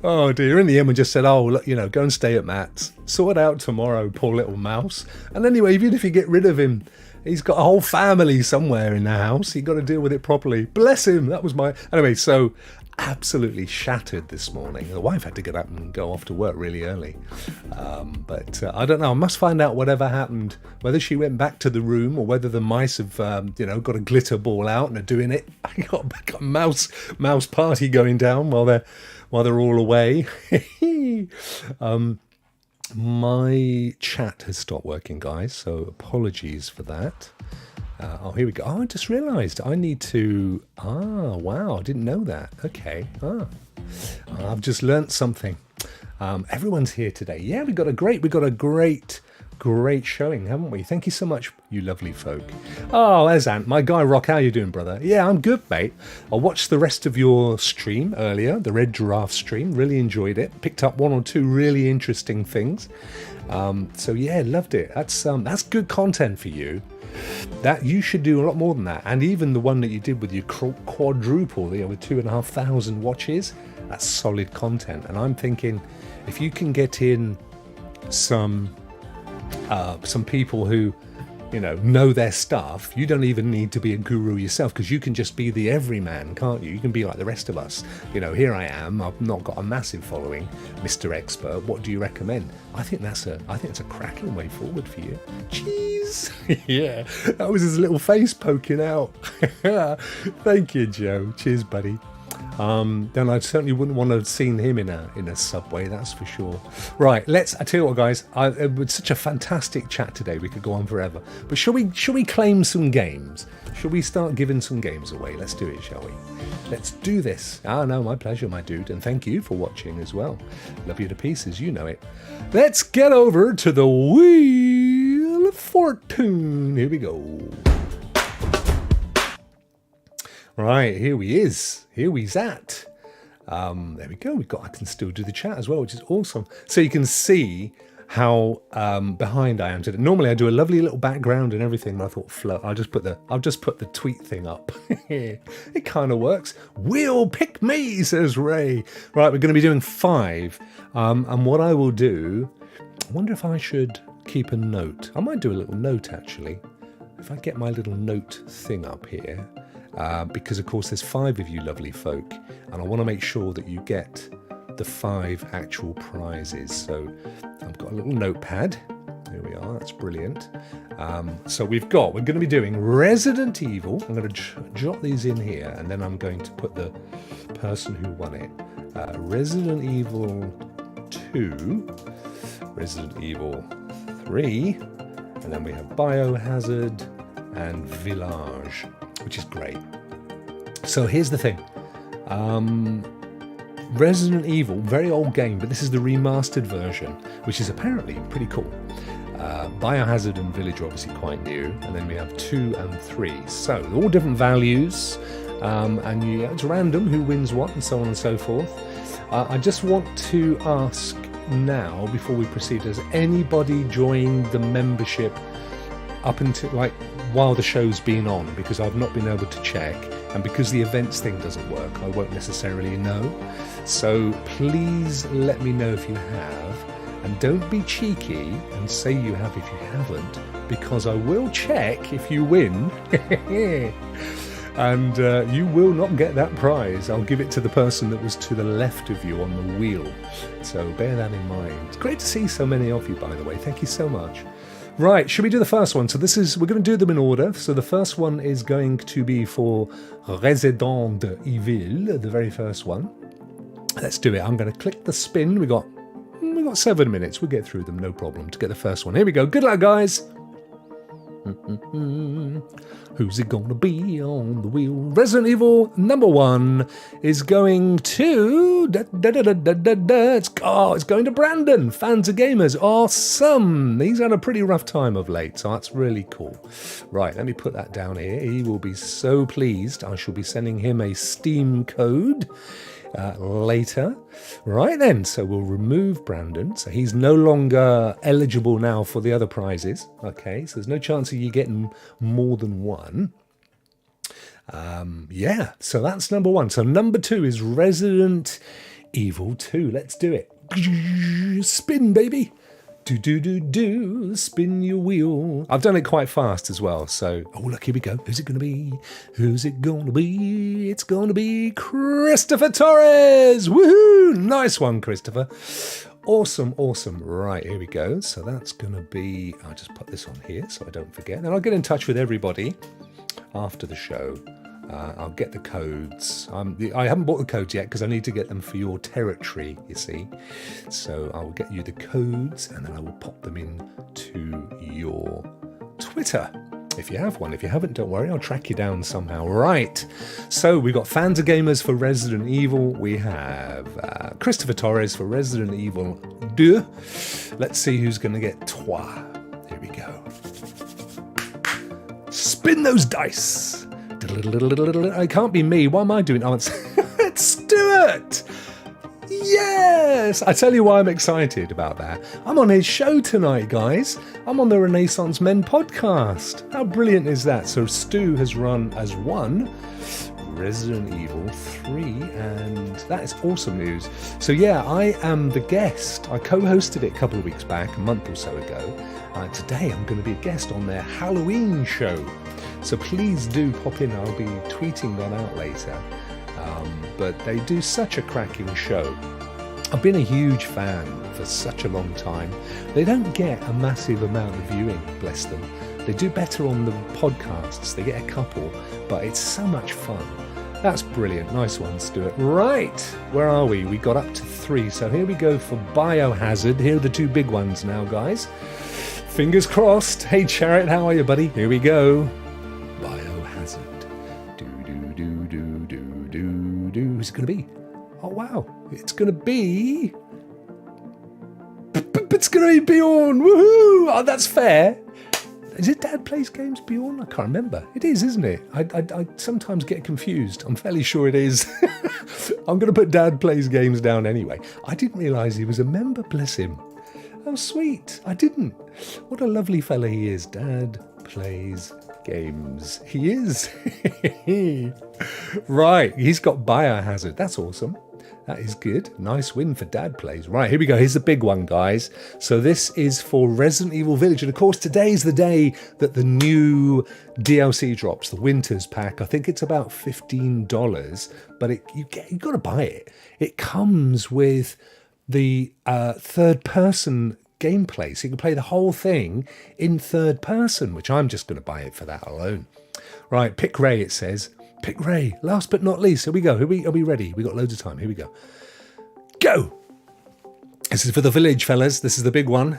oh dear. In the end we just said, oh, look, go and stay at Matt's. Sort it out tomorrow, poor little mouse. And anyway, even if you get rid of him, he's got a whole family somewhere in the house. You've got to deal with it properly. Bless him. That was Anyway, so absolutely shattered this morning. The wife had to get up and go off to work really early. But I don't know. I must find out whatever happened, whether she went back to the room or whether the mice have, got a glitter ball out and are doing it. I got a mouse party going down while they're all away. My chat has stopped working, guys, so apologies for that. Here we go. Oh, I just realised I need to... wow, I didn't know that. Okay. I've just learnt something. Everyone's here today. Yeah, we got a great showing, haven't we? Thank you so much, you lovely folk. Oh, there's Ant, my guy Rokk. How you doing, brother? Yeah, I'm good, mate. I watched the rest of your stream earlier, the Red Giraffe stream. Really enjoyed it. Picked up 1 or 2 really interesting things. So yeah, loved it. That's good content for you. That you should do a lot more than that. And even the one that you did with your quadruple, with 2,500 watches, that's solid content. And I'm thinking, if you can get in some people who know their stuff, you don't even need to be a guru yourself, because you can just be the everyman, can't you? You can be like the rest of us. Here I am, I've not got a massive following, Mr. Expert. What do you recommend? I think it's a cracking way forward for you. Cheese. Yeah, that was his little face poking out. Thank you, Joe. Cheers, buddy. Then I certainly wouldn't want to have seen him in a subway, that's for sure. Right, I tell you what, guys, it was such a fantastic chat today. We could go on forever. But shall we claim some games? Shall we start giving some games away? Let's do it, shall we? Let's do this. No, my pleasure, my dude. And thank you for watching as well. Love you to pieces, you know it. Let's get over to the Wheel of Fortune. Here we go. Right, here he is. Here he's at. There we go. I can still do the chat as well, which is awesome. So you can see how behind I am today. Normally I do a lovely little background and everything, but I thought, I'll just put the tweet thing up. It kind of works. We'll pick me, says Ray. Right, we're going to be doing 5. And what I will do, I wonder if I should keep a note. I might do a little note actually. If I get my little note thing up here, because of course there's 5 of you lovely folk, and I want to make sure that you get the 5 actual prizes. So I've got a little notepad. Here we are. That's brilliant. So we're going to be doing Resident Evil. I'm going to jot these in here, and then I'm going to put the person who won it. Resident Evil 2, Resident Evil 3, and then we have Biohazard and Village, which is great. So here's the thing. Resident Evil, very old game, but this is the remastered version, which is apparently pretty cool. Biohazard and Village are obviously quite new, and then we have 2 and 3. So all different values, and it's random who wins what, and so on and so forth. I just want to ask now, before we proceed, has anybody joined the membership up until while the show's been on? Because I've not been able to check, and because the events thing doesn't work, I won't necessarily know. So please let me know if you have, and don't be cheeky and say you have if you haven't, because I will check if you win. And you will not get that prize. I'll give it to the person that was to the left of you on the wheel. So bear that in mind. It's great to see so many of you, by the way. Thank you so much. Right, should we do the first one? So we're going to do them in order. So the first one is going to be for Resident Evil, the very first one. Let's do it. I'm going to click the spin. We got 7 minutes. We'll get through them, no problem, to get the first one. Here we go. Good luck, guys. Who's it gonna be on the wheel? Resident Evil number 1 is going to it's going to Brandon. Fans of gamers, awesome. He's had a pretty rough time of late, so that's really cool. Right, let me put that down here. He will be so pleased. I shall be sending him a Steam code later. Right then, so we'll remove Brandon. So he's no longer eligible now for the other prizes. Okay, so there's no chance of you getting more than one. Yeah, so that's number 1. So number 2 is Resident Evil 2. Let's do it. Spin, baby. Do, spin your wheel. I've done it quite fast as well, so... Oh, look, here we go. Who's it going to be? Who's it going to be? It's going to be Christopher Torres! Woohoo! Nice one, Christopher. Awesome. Right, here we go. So that's going to be... I'll just put this on here so I don't forget. And I'll get in touch with everybody after the show. I'll get the codes. I haven't bought the codes yet because I need to get them for your territory, you see. So I'll get you the codes and then I will pop them in to your Twitter. If you have one. If you haven't, don't worry, I'll track you down somehow. Right, so we've got Fans of Gamers for Resident Evil. We have Christopher Torres for Resident Evil 2. Let's see who's going to get Trois. Here we go. Spin those dice. It can't be me. What am I doing? Oh, it's Stuart. Yes! I tell you why I'm excited about that. I'm on his show tonight, guys. I'm on the Renaissance Men podcast. How brilliant is that? So Stu has run as 1, Resident Evil 3, and that is awesome news. So yeah, I am the guest. I co-hosted it a couple of weeks back, a month or so ago. Today I'm going to be a guest on their Halloween show. So please do pop in. I'll be tweeting that out later. But they do such a cracking show. I've been a huge fan for such a long time. They don't get a massive amount of viewing, bless them. They do better on the podcasts. They get a couple, but it's so much fun. That's brilliant. Nice one, Stuart. Right, where are we? We got up to 3. So here we go for Biohazard. Here are the 2 big ones now, guys. Fingers crossed. Hey, Chariot, how are you, buddy? Here we go. Biohazard. Who's it going to be? Oh, wow. It's going to be... It's going to be Bjorn. Woohoo! Oh, that's fair. Is it Dad Plays Games Beyond? I can't remember. It is, isn't it? I sometimes get confused. I'm fairly sure it is. I'm going to put Dad Plays Games down anyway. I didn't realise he was a member, bless him. Oh, sweet. I didn't. What a lovely fella he is. Dad Plays Games. He is. Right. He's got Biohazard. That's awesome. That is good. Nice win for Dad Plays. Right, here we go. Here's the big one, guys. So this is for Resident Evil Village. And of course, today's the day that the new DLC drops, the Winters Pack. I think it's about $15, but you got to buy it. It comes with the third-person gameplay. So you can play the whole thing in third person, which I'm just going to buy it for that alone. Right, pick Ray, it says. Pick Ray. Last but not least. Here we go. Are we ready? We got loads of time. Here we go. Go! This is for the village, fellas. This is the big one.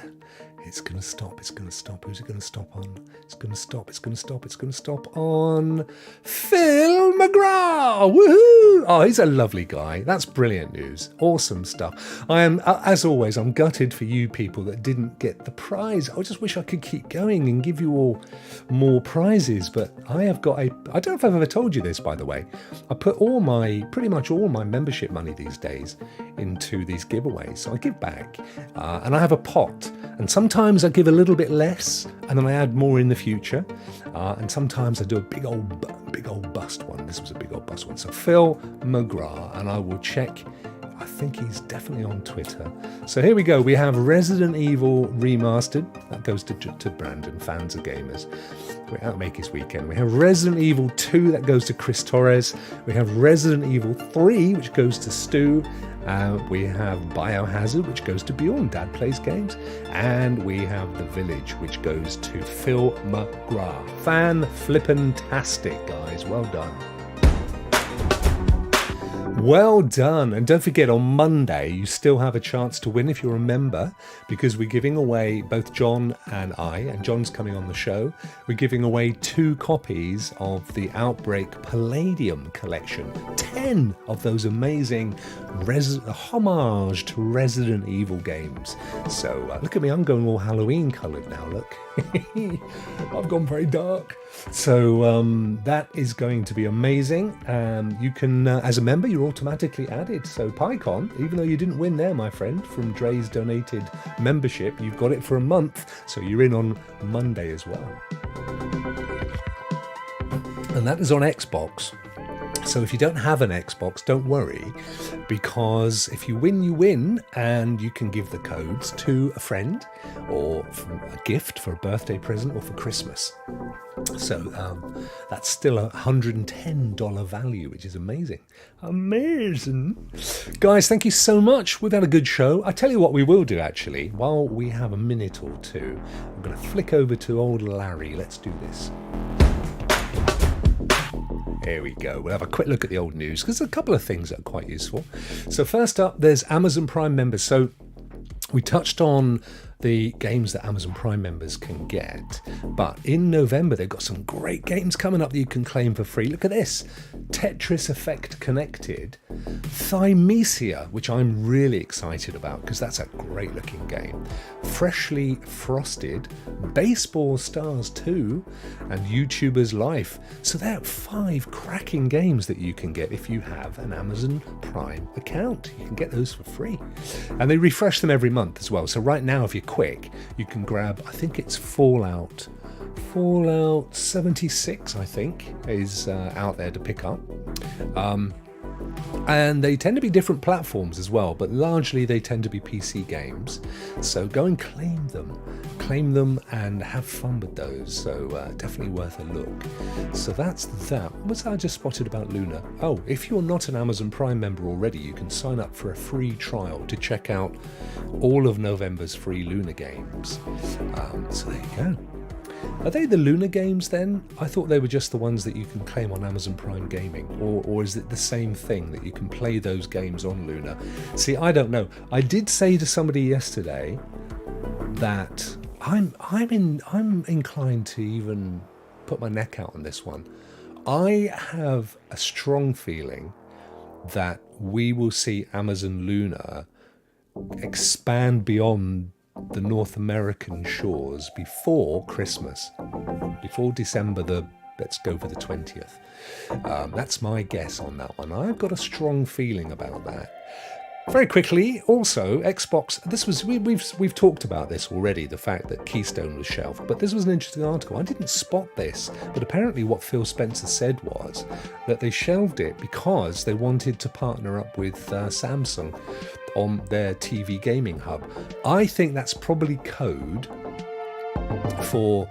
It's going to stop. It's going to stop. Who's it going to stop on? It's going to stop. It's going to stop. It's going to stop on Phil McGraw. Woohoo! Oh, he's a lovely guy. That's brilliant news. Awesome stuff. I am, as always, I'm gutted for you people that didn't get the prize. I just wish I could keep going and give you all more prizes, but I have got I don't know if I've ever told you this, by the way. I put pretty much all my membership money these days into these giveaways. So I give back, and I have a pot, and sometimes I give a little bit less, and then I add more in the future, and sometimes I do a big old bust one. This was a big old bust one. So Phil McGraw, and I will check. I think he's definitely on Twitter. So here we go. We have Resident Evil Remastered. That goes to Brandon, fans of gamers. That'll make his weekend. We have Resident Evil 2. That goes to Chris Torres. We have Resident Evil 3, which goes to Stu. We have Biohazard, which goes to Bjorn, Dad Plays Games. And we have The Village, which goes to Phil McGrath. Fan-flippin-tastic, guys. Well done. Well done. And don't forget, on Monday, you still have a chance to win if you're a member, because we're giving away, both John and I, and John's coming on the show, we're giving away 2 copies of the Outbreak Palladium collection. 10 of those amazing homage to Resident Evil games. So look at me, I'm going all Halloween coloured now, look. I've gone very dark. So that is going to be amazing. You can, as a member, you're automatically added. So PyCon, even though you didn't win there, my friend, from Dre's donated membership, you've got it for a month. So you're in on Monday as well. And that is on Xbox. So if you don't have an Xbox, don't worry, because if you win, you win, and you can give the codes to a friend or a gift for a birthday present or for Christmas. So that's still a $110 value, which is amazing. Amazing. Guys, thank you so much. We've had a good show. I tell you what we will do, actually, while we have a minute or two, I'm going to flick over to old Larry. Let's do this. Here we go. We'll have a quick look at the old news, because there's a couple of things that are quite useful. So first up, there's Amazon Prime members. So we touched on the games that Amazon Prime members can get, but in November they've got some great games coming up that you can claim for free. Look at this: Tetris Effect Connected, Thymesia, which I'm really excited about because that's a great looking game, Freshly Frosted, Baseball Stars 2, and YouTuber's Life. So there are 5 cracking games that you can get if you have an Amazon Prime account. You can get those for free, and they refresh them every month as well. So right now, if you're quick, you can grab, I think it's Fallout 76, I think, is out there to pick up. And they tend to be different platforms as well, but largely they tend to be PC games. So go and claim them and have fun with those. So definitely worth a look. So that's that. What was I just spotted about Luna? Oh, if you're not an Amazon Prime member already, you can sign up for a free trial to check out all of November's free Luna games. So there you go. Are they the Luna games then? I thought they were just the ones that you can claim on Amazon Prime Gaming, or is it the same thing that you can play those games on Luna? See, I don't know. I did say to somebody yesterday that I'm inclined to even put my neck out on this one. I have a strong feeling that we will see Amazon Luna expand beyond the North American shores before Christmas, before December let's go for the 20th. That's my guess on that one. I've got a strong feeling about that. Very quickly, also, Xbox, we've talked about this already, the fact that Keystone was shelved, but this was an interesting article. I didn't spot this, but apparently what Phil Spencer said was that they shelved it because they wanted to partner up with Samsung on their TV gaming hub. I think that's probably code for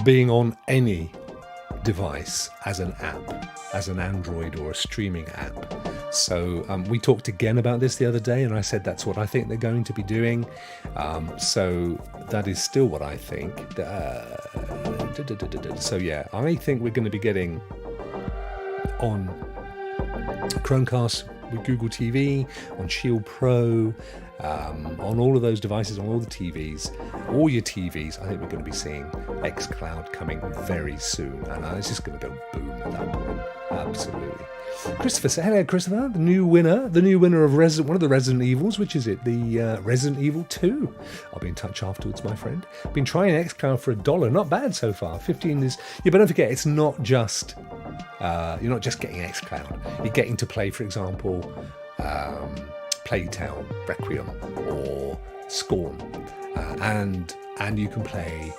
being on any device as an app, as an Android or a streaming app. So we talked again about this the other day, and I said that's what I think they're going to be doing. So that is still what I think. So yeah, I think we're going to be getting on Chromecast with Google TV, on Shield Pro, on all of those devices, on all the TVs, all your TVs. I think we're going to be seeing xCloud coming very soon, and it's just going to go boom at that point. Absolutely. Christopher, say hello, Christopher. The new winner of one of the Resident Evils. Which is it? The Resident Evil 2. I'll be in touch afterwards, my friend. Been trying xCloud for $1. Not bad so far. 15 is. Yeah, but don't forget, it's not just. You're not just getting xCloud. You're getting to play, for example, Plague Tale Requiem or Scorn, and you can play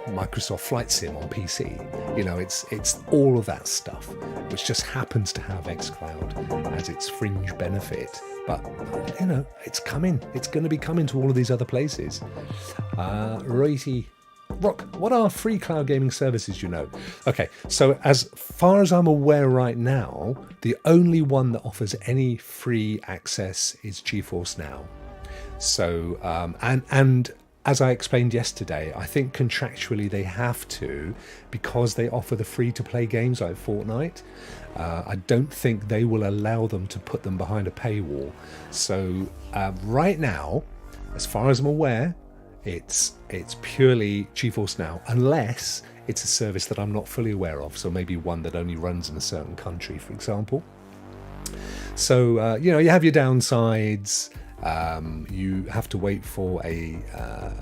Microsoft Flight Sim on PC. You know, it's all of that stuff, which just happens to have xCloud as its fringe benefit. But you know, it's coming. It's going to be coming to all of these other places. Righty. Rokk, what are free cloud gaming services, you know? Okay, so as far as I'm aware right now, the only one that offers any free access is GeForce Now. So, and as I explained yesterday, I think contractually they have to, because they offer the free-to-play games like Fortnite. I don't think they will allow them to put them behind a paywall. So right now, as far as I'm aware, it's purely GeForce Now, unless it's a service that I'm not fully aware of. So maybe one that only runs in a certain country, for example. So you know, you have your downsides. You have to wait for a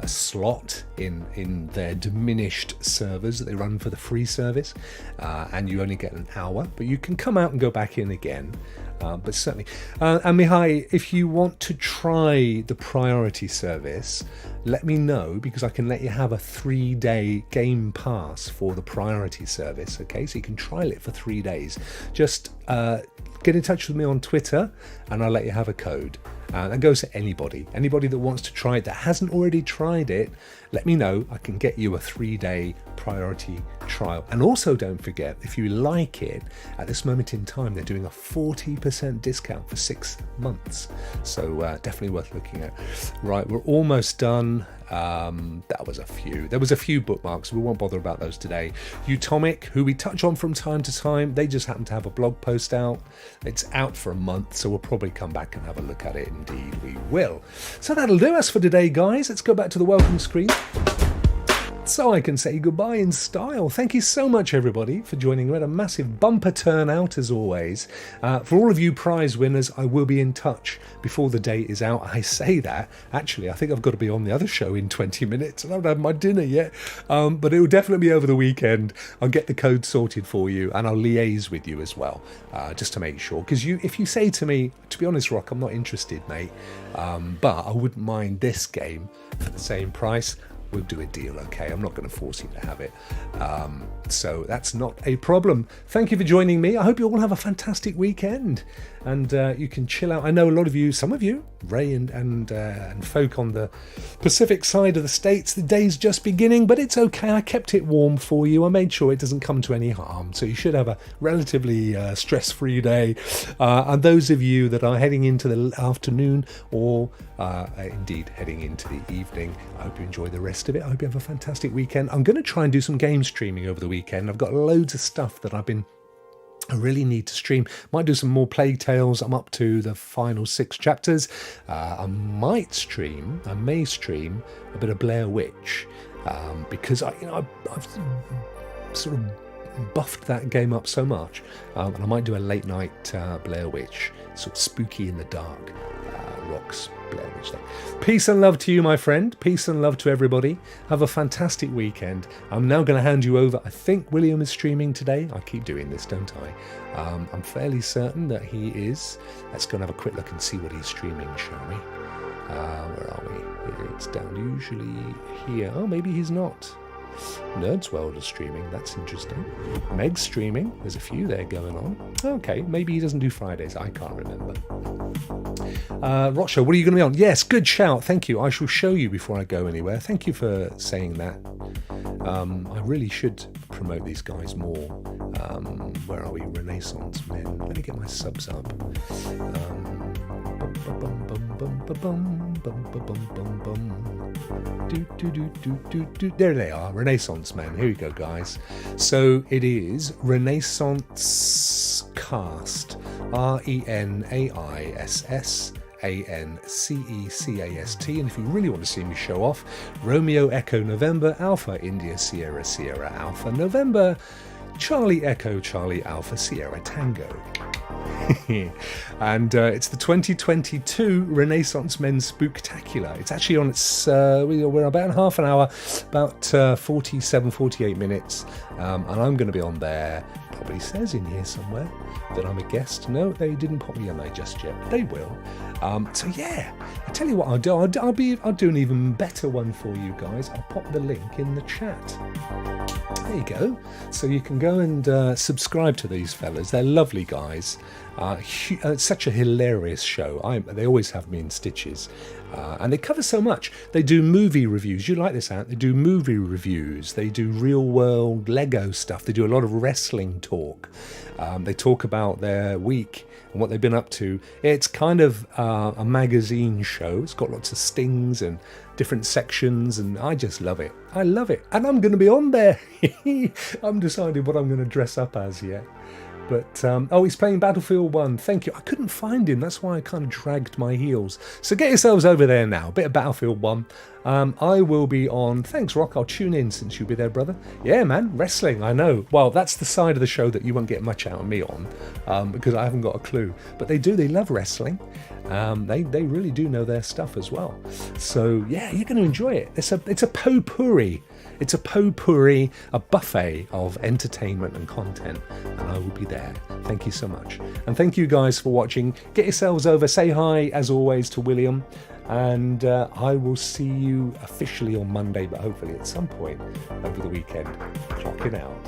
slot in their diminished servers that they run for the free service, and you only get an hour, but you can come out and go back in again. But certainly, and Mihai, if you want to try the priority service, let me know, because I can let you have a 3-day game pass for the priority service. Okay, so you can trial it for 3 days. Just get in touch with me on Twitter, and I'll let you have a code. That goes to anybody that wants to try it, that hasn't already tried it. Let me know. I can get you a 3-day priority trial. And also don't forget, if you like it, at this moment in time, they're doing a 40% discount for 6 months. So definitely worth looking at. Right, we're almost done. There was a few bookmarks. We won't bother about those today. Utomic, who we touch on from time to time, they just happen to have a blog post out. It's out for a month, so we'll probably come back and have a look at it. Indeed we will. So that'll do us for today, guys. Let's go back to the welcome screen so I can say goodbye in style. Thank you so much, everybody, for joining. We had a massive bumper turnout, as always. For all of you prize winners, I will be in touch before the date is out. I say that. Actually, I think I've got to be on the other show in 20 minutes, and I haven't had my dinner yet. But it will definitely be over the weekend. I'll get the code sorted for you, and I'll liaise with you as well, just to make sure. Because if you say to me, to be honest, Rokk, I'm not interested, mate, but I wouldn't mind this game for the same price, we'll do a deal, okay? I'm not going to force you to have it. So that's not a problem. Thank you for joining me. I hope you all have a fantastic weekend, and you can chill out. I know a lot of you, some of you, Ray and folk on the Pacific side of the States, the day's just beginning, but it's okay. I kept it warm for you. I made sure it doesn't come to any harm. So you should have a relatively stress-free day. And those of you that are heading into the afternoon, or indeed heading into the evening, I hope you enjoy the rest of it. I hope you have a fantastic weekend. I'm going to try and do some game streaming over the weekend. I've got loads of stuff that I really need to stream. Might do some more Plague Tales. I'm up to the final 6 chapters. I may stream a bit of Blair Witch, because I've sort of buffed that game up so much, and I might do a late night Blair Witch, sort of spooky in the dark, Rokk's Blair Witch Day. Peace and love to you, my friend. Peace and love to everybody. Have a fantastic weekend. I'm now going to hand you over. I think William is streaming today. I keep doing this, don't I? I'm fairly certain that he is. Let's go and have a quick look and see what he's streaming, shall we? Where are we? It's down usually here. Oh, maybe he's not. Nerds World is streaming. That's interesting. Meg's streaming. There's a few there going on. Okay, maybe he doesn't do Fridays. I can't remember. Rockshow, what are you going to be on? Yes, good shout. Thank you. I shall show you before I go anywhere. Thank you for saying that. I really should promote these guys more. Where are we? Renaissance Men. Let me get my subs up. There they are, Renaissance Man. Here we go, guys. So it is Renaissance Cast, RENAISSANCECAST. And if you really want to see me show off, Romeo Echo November Alpha India Sierra Sierra Alpha November Charlie Echo Charlie Alpha Sierra Tango. And it's the 2022 Renaissance Men Spooktacular. It's actually on its, we're about half an hour, about 48 minutes. And I'm going to be on there. Probably says in here somewhere that I'm a guest. No, they didn't put me on there just yet. They will. So yeah, I tell you what I'll do. I'll do an even better one for you guys. I'll pop the link in the chat. There you go. So you can go and subscribe to these fellas. They're lovely guys. It's such a hilarious show. They always have me in stitches. And they cover so much. They do movie reviews. You like this, Ant? They do movie reviews. They do real-world Lego stuff. They do a lot of wrestling talk. They talk about their week and what they've been up to. It's kind of a magazine show. It's got lots of stings and different sections, and I just love it. I love it. And I'm going to be on there. I'm deciding what I'm going to dress up as yet. But, he's playing Battlefield 1. Thank you. I couldn't find him. That's why I kind of dragged my heels. So get yourselves over there now. A bit of Battlefield 1. I will be on... Thanks, Rokk. I'll tune in since you'll be there, brother. Yeah, man. Wrestling, I know. Well, that's the side of the show that you won't get much out of me on because I haven't got a clue. But they do. They love wrestling. They really do know their stuff as well. So, yeah, you're going to enjoy it. It's a potpourri. It's a potpourri, a buffet of entertainment and content, and I will be there. Thank you so much. And thank you guys for watching. Get yourselves over. Say hi, as always, to William. And I will see you officially on Monday, but hopefully at some point over the weekend. Rocking out.